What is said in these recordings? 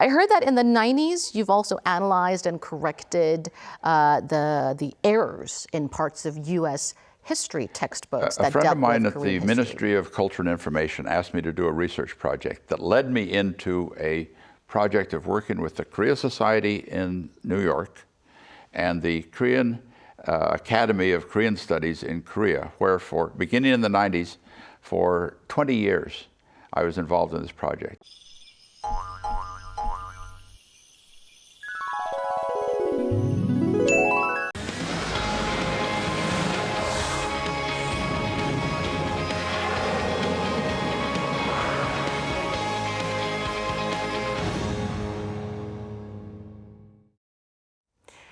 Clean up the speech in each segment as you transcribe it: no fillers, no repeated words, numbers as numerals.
I heard that in the 90s, you've also analyzed and corrected the errors in parts of U.S. history textbooks that dealt with Korean history. A friend of mine at the Ministry of Culture and Information asked me to do a research project that led me into a project of working with the Korea Society in New York and the Korean Academy of Korean Studies in Korea, where beginning in the 90s, for 20 years, I was involved in this project.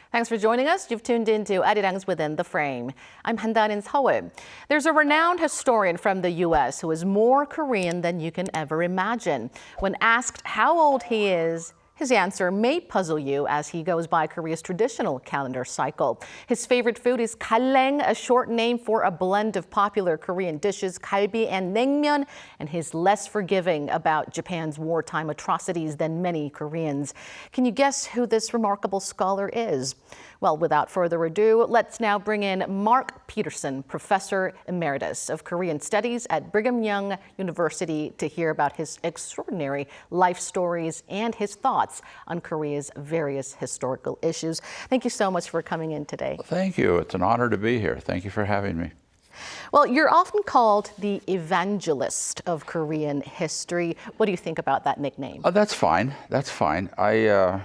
Thanks for joining us. You've tuned into Arirang's Within the Frame. I'm Handan in Seoul. There's a renowned historian from the U.S. who is more Korean than you can ever imagine. When asked how old he is, his answer may puzzle you as he goes by Korea's traditional calendar cycle. His favorite food is galeng, a short name for a blend of popular Korean dishes, galbi and naengmyeon, and he's less forgiving about Japan's wartime atrocities than many Koreans. Can you guess who this remarkable scholar is? Well, without further ado, let's now bring in Mark Peterson, Professor Emeritus of Korean Studies at Brigham Young University, to hear about his extraordinary life stories and his thoughts on Korea's various historical issues. Thank you so much for coming in today. Thank you. It's an honor to be here. Thank you for having me. Well, you're often called the evangelist of Korean history. What do you think about that nickname? Oh, that's fine. That's fine. I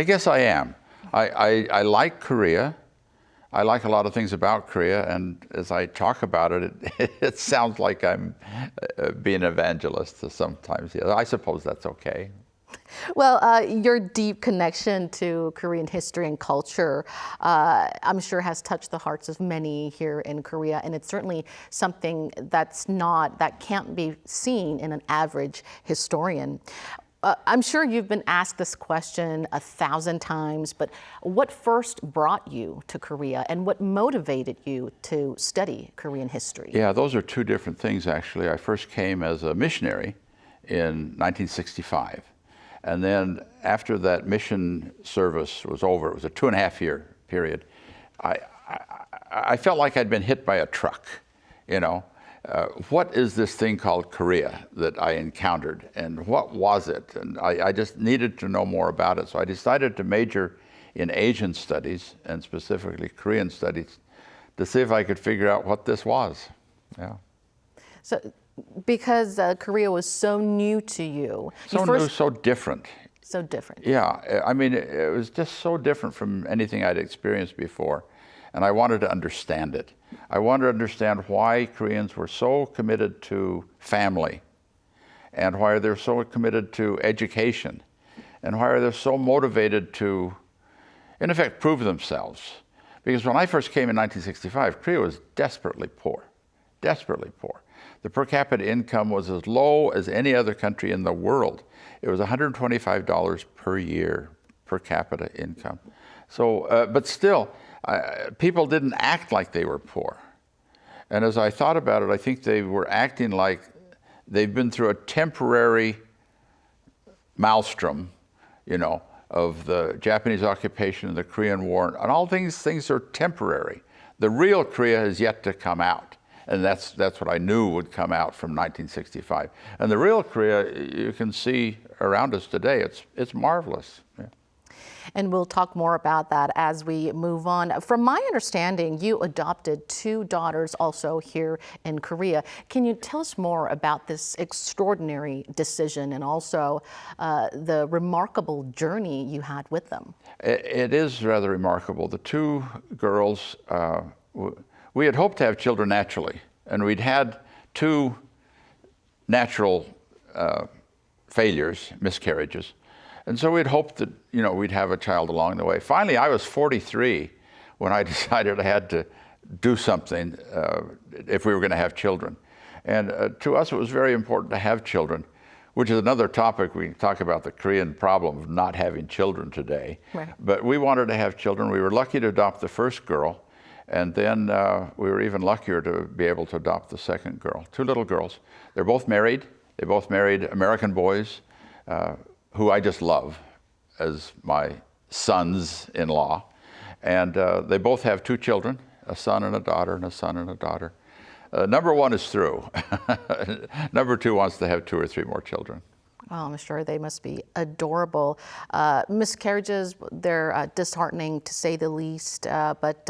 guess I am. I like Korea. I like a lot of things about Korea, and as I talk about it, it sounds like I'm being an evangelist sometimes. Yeah, I suppose that's okay. Well, your deep connection to Korean history and culture, I'm sure has touched the hearts of many here in Korea, and it's certainly something that can't be seen in an average historian. I'm sure you've been asked this question 1,000 times, but what first brought you to Korea and what motivated you to study Korean history? Yeah, those are two different things, actually. I first came as a missionary in 1965. And then after that mission service was over, it was a 2.5-year period, I felt like I'd been hit by a truck, you know. What is this thing called Korea that I encountered, and what was it? And I just needed to know more about it. So I decided to major in Asian studies, and specifically Korean studies, to see if I could figure out what this was. Yeah. So, because Korea was so new to you. New, so different. So different. Yeah, I mean, it was just so different from anything I'd experienced before. And I wanted to understand it. I wanted to understand why Koreans were so committed to family, and why they're so committed to education, and why they're so motivated to, in effect, prove themselves. Because when I first came in 1965, Korea was desperately poor, desperately poor. The per capita income was as low as any other country in the world. It was $125 per year per capita income. So, but still, people didn't act like they were poor. And as I thought about it, I think they were acting like they've been through a temporary maelstrom, you know, of the Japanese occupation and the Korean War. And all things are temporary. The real Korea has yet to come out. And that's what I knew would come out from 1965. And the real Korea, you can see around us today, it's marvelous. Yeah. And we'll talk more about that as we move on. From my understanding, you adopted 2 daughters also here in Korea. Can you tell us more about this extraordinary decision and also the remarkable journey you had with them? It is rather remarkable. The 2 girls, we had hoped to have children naturally, and we'd had 2 natural failures, miscarriages. And so we'd hoped that, you know, we'd have a child along the way. Finally, I was 43 when I decided I had to do something if we were going to have children. And to us, it was very important to have children, which is another topic. We talk about the Korean problem of not having children today. Right. But we wanted to have children. We were lucky to adopt the first girl. And then we were even luckier to be able to adopt the second girl, 2 little girls. They're both married. They both married American boys who I just love as my sons-in-law. And they both have 2 children, a son and a daughter, and a son and a daughter. Number 1 is through. Number 2 wants to have 2 or 3 more children. Well, I'm sure they must be adorable. Miscarriages, they're disheartening to say the least, but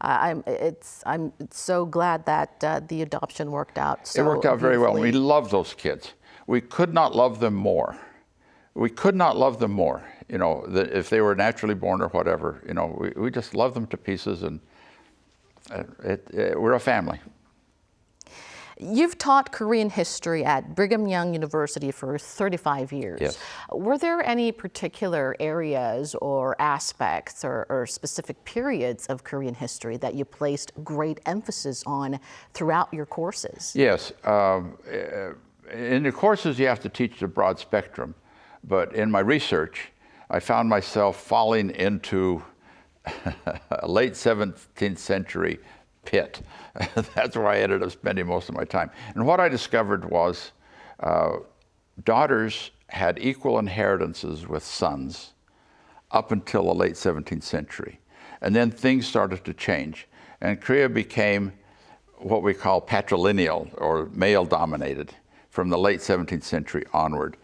I'm so glad that the adoption worked out so It worked out very well. We beautifully. love those kids. We could not love them more. We could not love them more, you know, if they were naturally born or whatever. You know, we just love them to pieces, and we're a family. You've taught Korean history at Brigham Young University for 35 years. Yes. Were there any particular areas or aspects or specific periods of Korean history that you placed great emphasis on throughout your courses? Yes. In the courses, you have to teach the broad spectrum. But in my research, I found myself falling into a late 17th century pit. That's where I ended up spending most of my time. And what I discovered was daughters had equal inheritances with sons up until the late 17th century. And then things started to change. And Korea became what we call patrilineal, or male-dominated, from the late 17th century onward.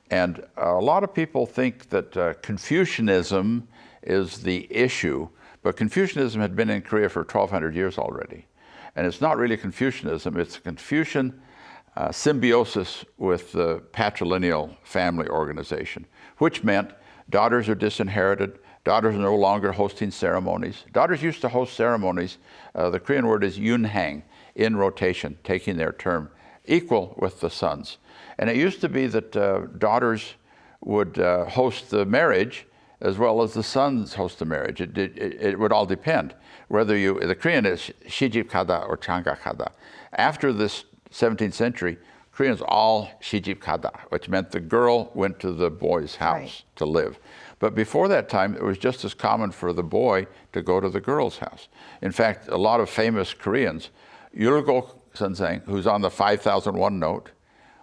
And a lot of people think that Confucianism is the issue, but Confucianism had been in Korea for 1,200 years already. And it's not really Confucianism, it's a Confucian symbiosis with the patrilineal family organization, which meant daughters are disinherited, daughters are no longer hosting ceremonies. Daughters used to host ceremonies, the Korean word is yunhang, in rotation, taking their turn, equal with the sons. And it used to be that daughters would host the marriage as well as the sons host the marriage. It would all depend. Whether the Korean is 시집 가다 or 장가 가다. After this 17th century, Koreans all 시집 가다, which meant the girl went to the boy's house to live. But before that time, it was just as common for the boy to go to the girl's house. In fact, a lot of famous Koreans, Yulgo Senseng, who's on the 5001 note,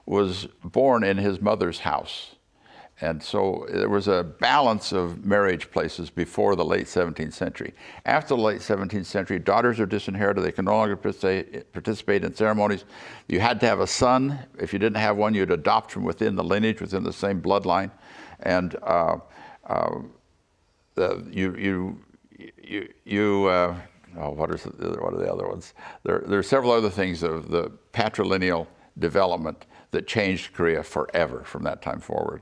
was born in his mother's house. And so there was a balance of marriage places before the late 17th century. After the late 17th century, daughters are disinherited. They can no longer participate in ceremonies. You had to have a son. If you didn't have one, you'd adopt from within the lineage, within the same bloodline. And what are the other ones? There are several other things of the patrilineal development that changed Korea forever from that time forward.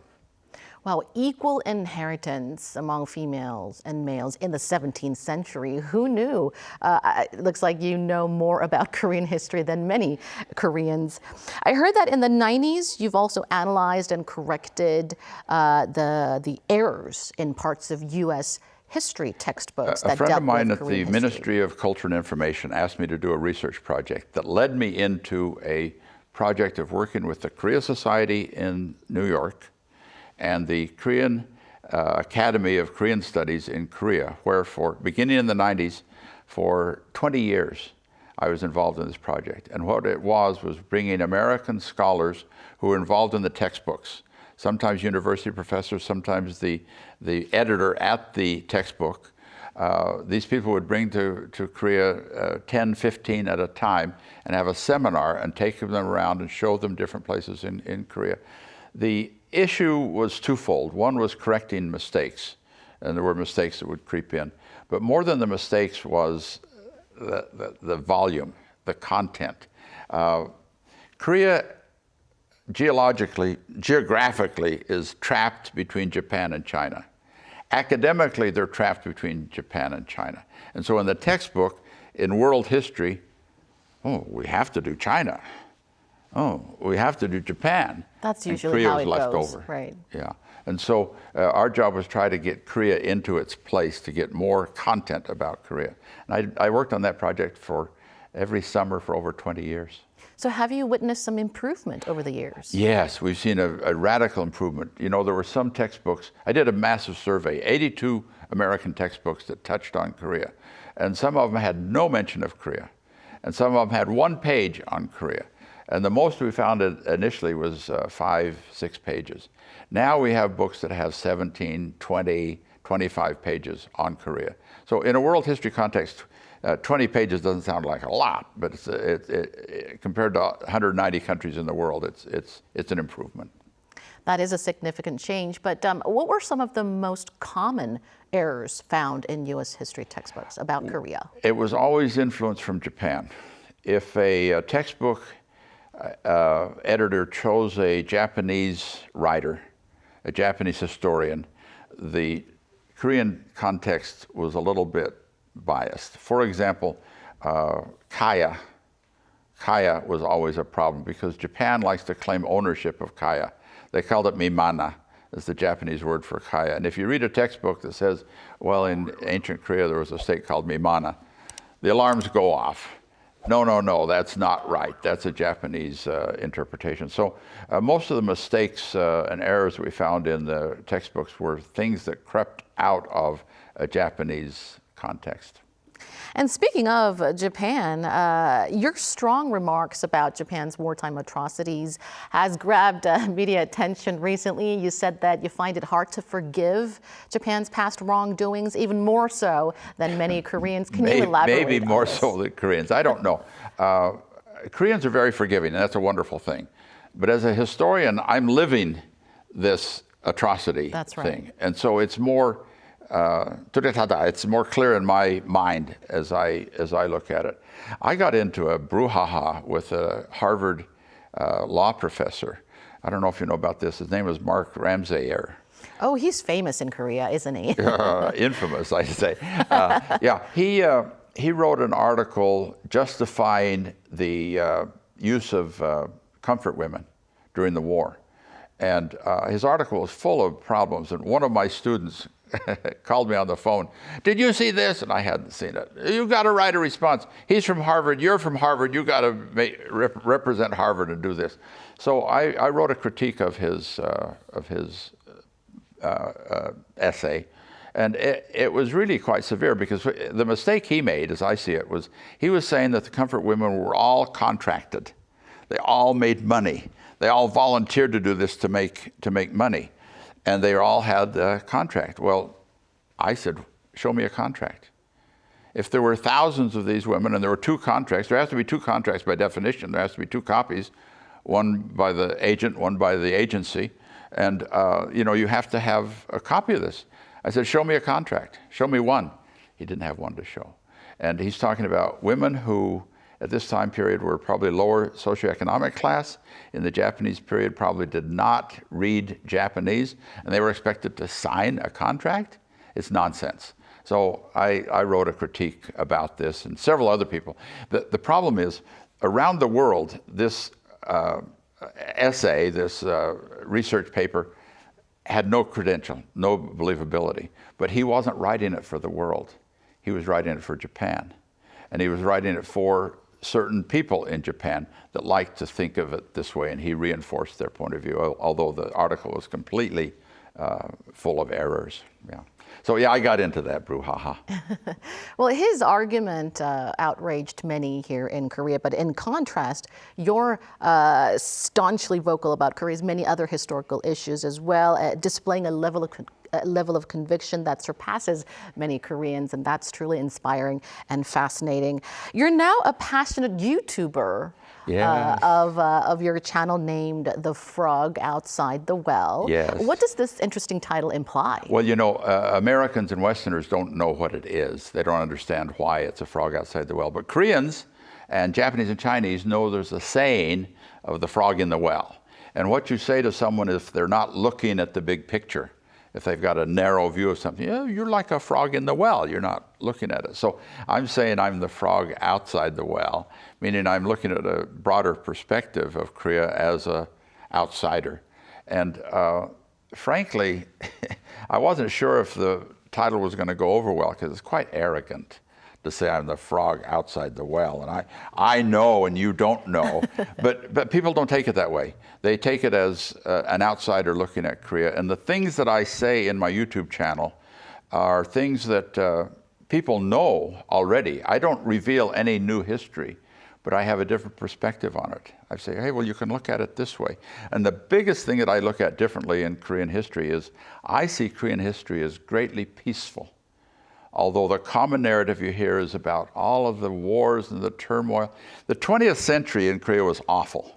Well, equal inheritance among females and males in the 17th century. Who knew? It looks like you know more about Korean history than many Koreans. I heard that in the 90s, you've also analyzed and corrected the errors in parts of U.S. history textbooks that dealt with Korean history. A friend of mine at the Ministry of Culture and Information asked me to do a research project that led me into a project of working with the Korea Society in New York and the Korean Academy of Korean Studies in Korea, where beginning in the 90s, for 20 years, I was involved in this project. And what it was bringing American scholars who were involved in the textbooks, sometimes university professors, sometimes the editor at the textbook. These people would bring to Korea 10, 15 at a time and have a seminar and take them around and show them different places in Korea. The issue was twofold. One was correcting mistakes, and there were mistakes that would creep in. But more than the mistakes was the volume, the content. Korea geographically is trapped between Japan and China. Academically, they're trapped between Japan and China. And so in the textbook, in world history, we have to do China. We have to do Japan. That's usually how it goes. Korea was left over. Right. Yeah. And so our job was try to get Korea into its place, to get more content about Korea. And I worked on that project for every summer for over 20 years. So have you witnessed some improvement over the years? Yes, we've seen a radical improvement. You know, there were some textbooks. I did a massive survey, 82 American textbooks that touched on Korea. And some of them had no mention of Korea. And some of them had one page on Korea. And the most we found initially was 5, 6 pages. Now we have books that have 17, 20, 25 pages on Korea. So in a world history context, 20 pages doesn't sound like a lot, but compared to 190 countries in the world, it's an improvement. That is a significant change, but what were some of the most common errors found in U.S. history textbooks about Korea? It was always influenced from Japan. If a textbook editor chose a Japanese writer, a Japanese historian, the Korean context was a little bit biased. For example, kaya was always a problem because Japan likes to claim ownership of kaya. They called it mimana, is the Japanese word for kaya. And if you read a textbook that says, well, in ancient Korea there was a state called mimana, the alarms go off. No, that's not right. That's a Japanese interpretation. So most of the mistakes and errors we found in the textbooks were things that crept out of a Japanese context. And speaking of Japan, your strong remarks about Japan's wartime atrocities has grabbed media attention recently. You said that you find it hard to forgive Japan's past wrongdoings, even more so than many Koreans. Can you elaborate Maybe more on this? so than Koreans. I don't know. Koreans are very forgiving, and that's a wonderful thing. But as a historian, I'm living this atrocity thing. And so it's more it's more clear in my mind as I look at it. I got into a brouhaha with a Harvard law professor. I don't know if you know about this. His name was Mark Ramsayer. Oh, he's famous in Korea, isn't he? Infamous, I say. He wrote an article justifying the use of comfort women during the war. And his article was full of problems. And one of my students called me on the phone. Did you see this? And I hadn't seen it. You got to write a response. He's from Harvard. You're from Harvard. You got to represent Harvard and do this. So I wrote a critique of his essay, and it was really quite severe because the mistake he made, as I see it, was he was saying that the comfort women were all contracted. They all made money. They all volunteered to do this to make money. And they all had the contract. Well, I said, show me a contract. If there were thousands of these women and there were 2 contracts, there has to be 2 contracts by definition. There has to be 2 copies, one by the agent, one by the agency. And you have to have a copy of this. I said, show me a contract. Show me one. He didn't have one to show. And he's talking about women who, at this time period, were probably lower socioeconomic class. In the Japanese period, probably did not read Japanese, and they were expected to sign a contract. It's nonsense. So I wrote a critique about this, and several other people. The problem is, around the world, this essay, this research paper, had no credential, no believability. But he wasn't writing it for the world. He was writing it for Japan. And he was writing it for certain people in Japan that like to think of it this way, and he reinforced their point of view, although the article was completely full of errors. So I got into that brouhaha. Well, his argument outraged many here in Korea, but in contrast, you're staunchly vocal about Korea's many other historical issues as well, displaying a level of conviction that surpasses many Koreans, and that's truly inspiring and fascinating. You're now a passionate YouTuber of your channel named The Frog Outside the Well. Yes. What does this interesting title imply? Well, Americans and Westerners don't know what it is. They don't understand why it's a frog outside the well. But Koreans and Japanese and Chinese know there's a saying of the frog in the well. And what you say to someone if they're not looking at the big picture, if they've got a narrow view of something, you're like a frog in the well. You're not looking at it. So I'm saying I'm the frog outside the well, meaning I'm looking at a broader perspective of Korea as an outsider. And frankly, I wasn't sure if the title was going to go over well because it's quite arrogant to say I'm the frog outside the well. And I know and you don't know, but people don't take it that way. They take it as an outsider looking at Korea. And the things that I say in my YouTube channel are things that people know already. I don't reveal any new history, but I have a different perspective on it. I say, hey, well, you can look at it this way. And the biggest thing that I look at differently in Korean history is I see Korean history as greatly peaceful. Although the common narrative you hear is about all of the wars and the turmoil. The 20th century in Korea was awful,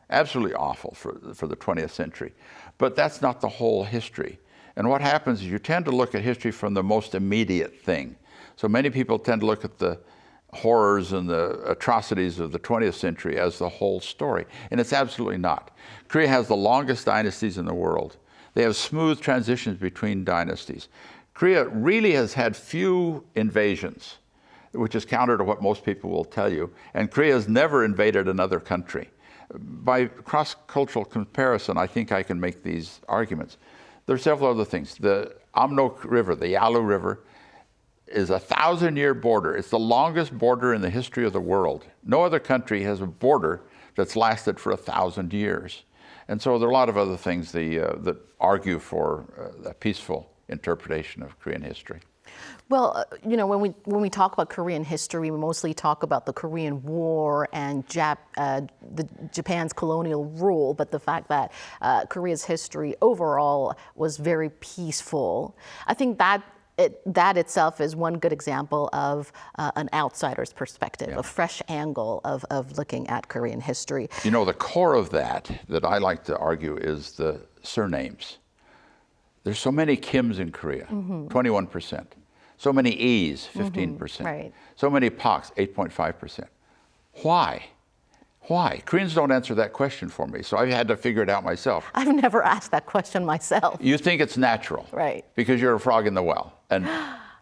absolutely awful for the 20th century. But that's not the whole history. And what happens is you tend to look at history from the most immediate thing. So many people tend to look at the horrors and the atrocities of the 20th century as the whole story. And it's absolutely not. Korea has the longest dynasties in the world. They have smooth transitions between dynasties. Korea really has had few invasions, which is counter to what most people will tell you. And Korea has never invaded another country. By cross-cultural comparison, I think I can make these arguments. There are several other things. The Amno River, the Yalu River, is a 1,000-year border. It's the longest border in the history of the world. No other country has a border that's lasted for 1,000 years. And so there are a lot of other things that argue for a peaceful interpretation of Korean history. Well, you know, when we talk about Korean history, we mostly talk about the Korean War and Japan's colonial rule, but the fact that Korea's history overall was very peaceful, I think that itself is one good example of an outsider's perspective, a fresh angle of looking at Korean history. You know, the core of that I like to argue is the surnames. There's so many Kims in Korea, 21%. So many E's, 15%. Right. So many Paks, 8.5%. Why? Why? Koreans don't answer that question for me, so I had to figure it out myself. I've never asked that question myself. You think it's natural. Right. Because you're a frog in the well. And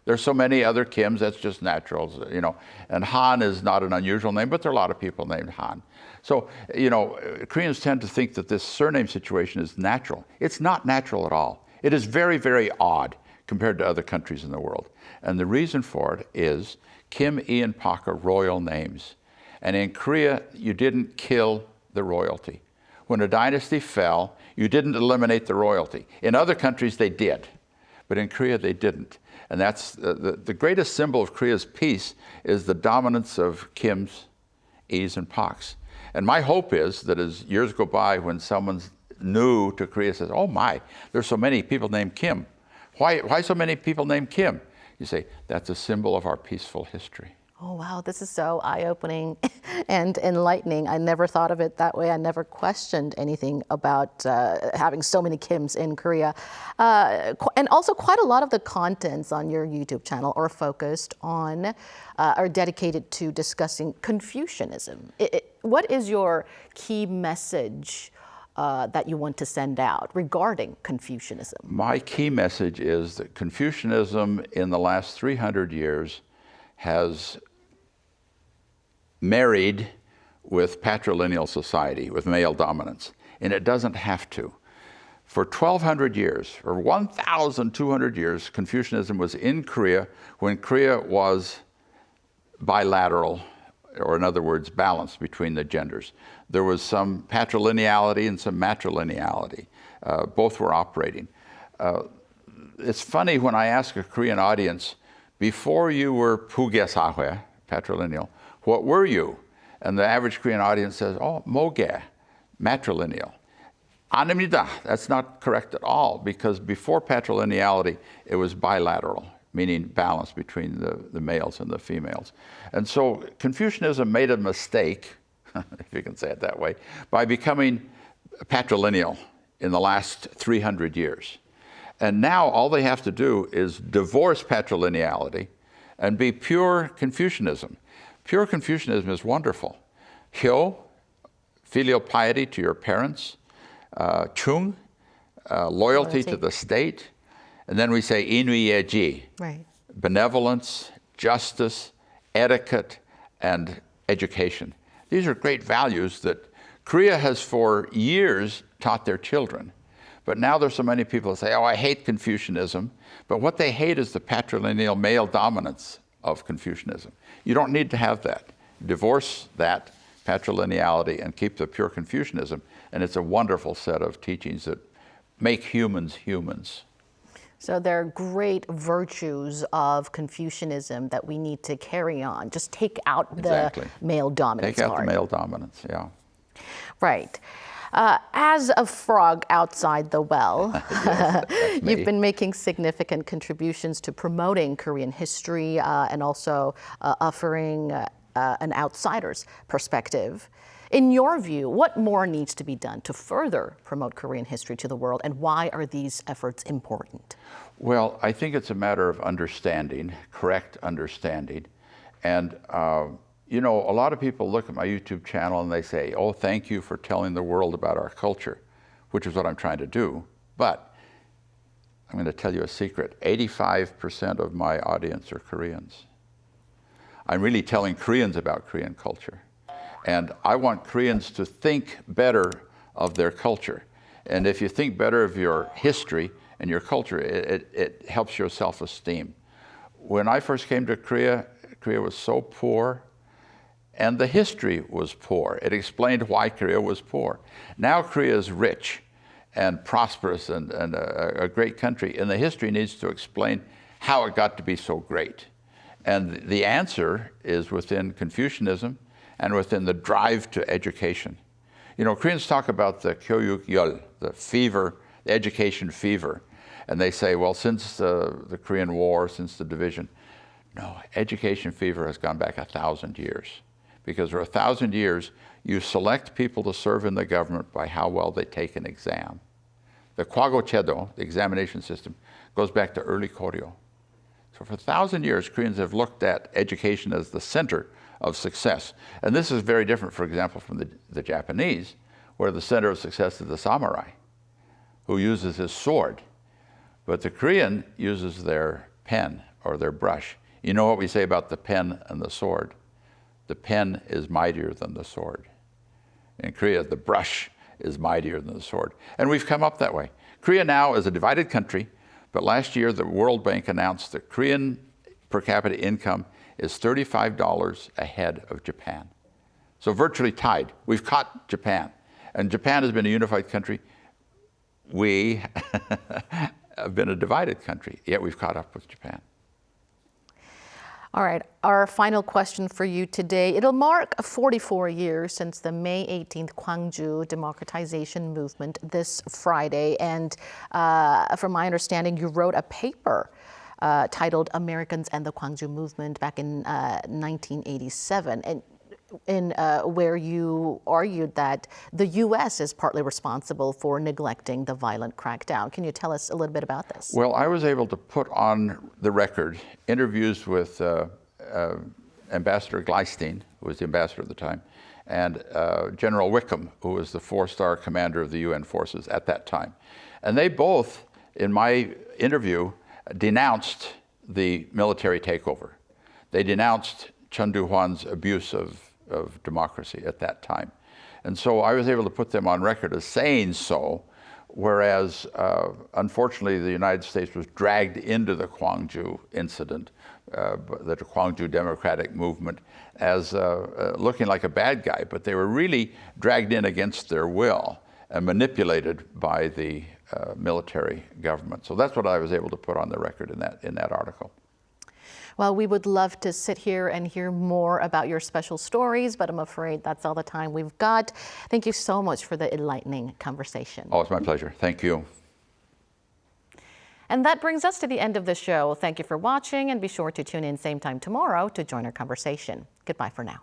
there's so many other Kims, that's just natural, you know. And Han is not an unusual name, but there are a lot of people named Han. So, you know, Koreans tend to think that this surname situation is natural. It's not natural at all. It is very, very odd compared to other countries in the world. And the reason for it is Kim, E, and Pak are royal names. And in Korea, you didn't kill the royalty. When a dynasty fell, you didn't eliminate the royalty. In other countries, they did. But in Korea, they didn't. And that's the greatest symbol of Korea's peace is the dominance of Kims, E's, and Paks. And my hope is that as years go by, when someone's new to Korea says, oh my, there's so many people named Kim. Why so many people named Kim? You say, that's a symbol of our peaceful history. Oh, wow, this is so eye-opening and enlightening. I never thought of it that way. I never questioned anything about having so many Kims in Korea. And also quite a lot of the contents on your YouTube channel are focused on, are dedicated to discussing Confucianism. What is your key message that you want to send out regarding Confucianism? My key message is that Confucianism in the last 300 years has married with patrilineal society, with male dominance, and it doesn't have to. For 1,200 years, or 1,200 years, Confucianism was in Korea when Korea was bilateral, or in other words, balanced between the genders. There was some patrilineality and some matrilineality. Both were operating. It's funny when I ask a Korean audience, before you were pugesahwe, patrilineal, what were you? And the average Korean audience says, oh, moge, matrilineal. 아닙니다. That's not correct at all, because before patrilineality, it was bilateral, meaning balance between the males and the females. And so Confucianism made a mistake, if you can say it that way, by becoming patrilineal in the last 300 years. And now all they have to do is divorce patrilineality and be pure Confucianism. Pure Confucianism is wonderful. Hyo, filial piety to your parents. Chung, loyalty to the state. And then we say inui-yeji, right. Benevolence, justice, etiquette, and education. These are great values that Korea has for years taught their children. But now there's so many people that say, oh, I hate Confucianism. But what they hate is the patrilineal male dominance of Confucianism. You don't need to have that. Divorce that patrilineality and keep the pure Confucianism. And it's a wonderful set of teachings that make humans humans. So there are great virtues of Confucianism that we need to carry on. Just take out Exactly. the male dominance Take out part. the male dominance, yeah. Right. As a frog outside the well, Yes, that's me. you've been making significant contributions to promoting Korean history and also offering an outsider's perspective. In your view, what more needs to be done to further promote Korean history to the world, and why are these efforts important? Well, I think it's a matter of understanding, correct understanding. And, you know, a lot of people look at my YouTube channel and they say, oh, thank you for telling the world about our culture, which is what I'm trying to do. But I'm going to tell you a secret. 85% of my audience are Koreans. I'm really telling Koreans about Korean culture. And I want Koreans to think better of their culture. And if you think better of your history and your culture, it helps your self-esteem. When I first came to Korea, Korea was so poor, and the history was poor. It explained why Korea was poor. Now Korea is rich and prosperous and a great country, and the history needs to explain how it got to be so great. And the answer is within Confucianism and within the drive to education. You know, Koreans talk about the 교육열, the fever, the education fever. And they say, well, since the Korean War, since the division, no, education fever has gone back 1,000 years. Because for 1,000 years, you select people to serve in the government by how well they take an exam. The 과거제도, the examination system, goes back to early Koryo. So for 1,000 years, Koreans have looked at education as the center of success. And this is very different, for example, from the Japanese, where the center of success is the samurai, who uses his sword. But the Korean uses their pen or their brush. You know what we say about the pen and the sword? The pen is mightier than the sword. In Korea, the brush is mightier than the sword. And we've come up that way. Korea now is a divided country, but last year the World Bank announced that Korean per capita income is $35 ahead of Japan. So virtually tied. We've caught Japan. And Japan has been a unified country. We have been a divided country, yet we've caught up with Japan. All right, our final question for you today. It'll mark 44 years since the May 18th Gwangju democratization movement this Friday. And from my understanding, you wrote a paper titled Americans and the Gwangju Movement back in 1987, and where you argued that the U.S. is partly responsible for neglecting the violent crackdown. Can you tell us a little bit about this? Well, I was able to put on the record interviews with Ambassador Gleistein, who was the ambassador at the time, and General Wickham, who was the four-star commander of the UN forces at that time. And they both, in my interview, denounced the military takeover. They denounced Chun Doo-hwan's abuse of democracy at that time. And so I was able to put them on record as saying so, whereas unfortunately the United States was dragged into the Gwangju incident, the Gwangju democratic movement, as looking like a bad guy, but they were really dragged in against their will and manipulated by the military government. So that's what I was able to put on the record in that article. Well, we would love to sit here and hear more about your special stories, but I'm afraid that's all the time we've got. Thank you so much for the enlightening conversation. Oh, it's my pleasure. Thank you. And that brings us to the end of the show. Thank you for watching, and be sure to tune in same time tomorrow to join our conversation. Goodbye for now.